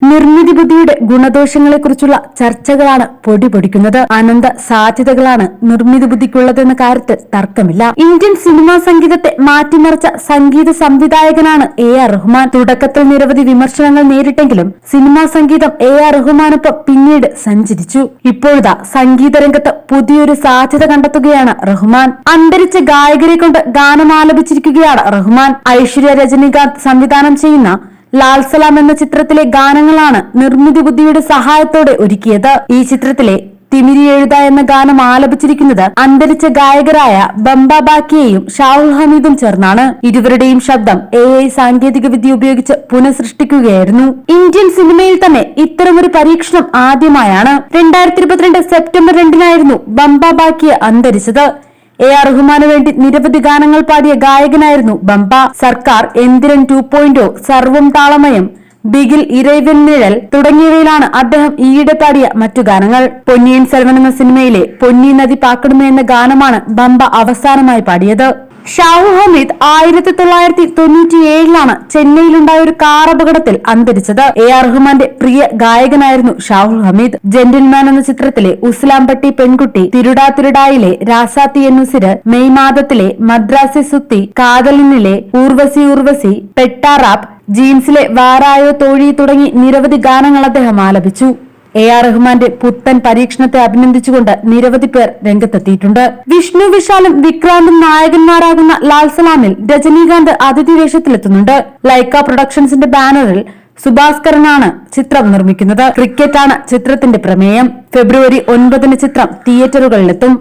നിർമ്മിതി ബുദ്ധിയുടെ ഗുണദോഷങ്ങളെക്കുറിച്ചുള്ള ചർച്ചകളാണ് പൊടിപൊടിക്കുന്നത്. അനന്ത സാധ്യതകളാണ് നിർമ്മിതി ബുദ്ധിക്കുള്ളതെന്ന കാര്യത്തിൽ തർക്കമില്ല. ഇന്ത്യൻ സിനിമാ സംഗീതത്തെ മാറ്റിമറിച്ച സംഗീത സംവിധായകനാണ് AR റഹ്മാൻ. തുടക്കത്തിൽ നിരവധി വിമർശനങ്ങൾ നേരിട്ടെങ്കിലും സിനിമാ സംഗീതം AR റഹ്മാനൊപ്പം പിന്നീട് സഞ്ചരിച്ചു. ഇപ്പോഴത്തെ സംഗീത രംഗത്ത് പുതിയൊരു സാധ്യത കണ്ടെത്തുകയാണ് റഹ്മാൻ. അന്തരിച്ച ഗായകരെ കൊണ്ട് ഗാനം ആലപിച്ചിരിക്കുകയാണ് റഹ്മാൻ. ഐശ്വര്യ രജനീകാന്ത് സംവിധാനം ചെയ്യുന്ന ലാൽ സലാം എന്ന ചിത്രത്തിലെ ഗാനങ്ങളാണ് നിർമ്മിതി ബുദ്ധിയുടെ സഹായത്തോടെ ഒരുക്കിയത്. ഈ ചിത്രത്തിലെ തിമിരി എഴുത എന്ന ഗാനം ആലപിച്ചിരിക്കുന്നത് അന്തരിച്ച ഗായകരായ ബംബ ബാക്കിയെയും ഷാഹുൽ ഹമീദും ചേർന്നാണ്. ഇരുവരുടെയും ശബ്ദം AI സാങ്കേതിക വിദ്യ ഉപയോഗിച്ച് പുനഃസൃഷ്ടിക്കുകയായിരുന്നു. ഇന്ത്യൻ സിനിമയിൽ തന്നെ ഇത്തരമൊരു പരീക്ഷണം ആദ്യമായാണ്. 2022 സെപ്റ്റംബർ 2 ബംബ ബാക്കിയെ അന്തരിച്ചത്. AR റഹ്മാനു വേണ്ടി നിരവധി ഗാനങ്ങൾ പാടിയ ഗായകനായിരുന്നു ബംബ. സർക്കാർ, എന്തിരൻ 2.0, സർവം താളമയം, ബിഗിൽ, ഇരൈവൻ നിഴൽ തുടങ്ങിയവയിലാണ് അദ്ദേഹം ഈയിടെ പാടിയ മറ്റു ഗാനങ്ങൾ. പൊന്നിയിൻ സെൽവൻ എന്ന സിനിമയിലെ പൊന്നി നദി പാക്കടുമ എന്ന ഗാനമാണ് ബംബ അവസാനമായി പാടിയത്. ഷാഹുൽ ഹമീദ് 1997 ചെന്നൈയിലുണ്ടായ ഒരു കാർ അപകടത്തിൽ അന്തരിച്ചത്. AR റഹ്മാന്റെ പ്രിയ ഗായകനായിരുന്നു ഷാഹുൽ ഹമീദ്. ജെന്റിൽമാൻ എന്ന ചിത്രത്തിലെ ഉസ്ലാംപട്ടി പെൺകുട്ടി, തിരുടാ തിരുടായിലെ രാസാത്തി എന്നുസിര്, മെയ് മാദത്തിലെ മദ്രാസി സുത്തി, കാതലിനിലെ ഊർവശി ഊർവശി, പെട്ടാറാപ്പ്, ജീൻസിലെ വാരായോ തോഴി തുടങ്ങി നിരവധി ഗാനങ്ങൾ അദ്ദേഹം ആലപിച്ചു. AR റഹ്മാന്റെ പുത്തൻ പരീക്ഷണത്തെ അഭിനന്ദിച്ചുകൊണ്ട് നിരവധി പേർ രംഗത്തെത്തിയിട്ടുണ്ട്. വിഷ്ണു വിശാലും വിക്രാന്തും നായകന്മാരാകുന്ന ലാൽ സലാമിൽ രജനീകാന്ത് അതിഥി വേഷത്തിലെത്തുന്നുണ്ട്. ലൈക്ക പ്രൊഡക്ഷൻസിന്റെ ബാനറിൽ സുഭാസ്കരനാണ് ചിത്രം നിർമ്മിക്കുന്നത്. ക്രിക്കറ്റാണ് ചിത്രത്തിന്റെ പ്രമേയം. ഫെബ്രുവരി 9 ചിത്രം തിയേറ്ററുകളിലെത്തും.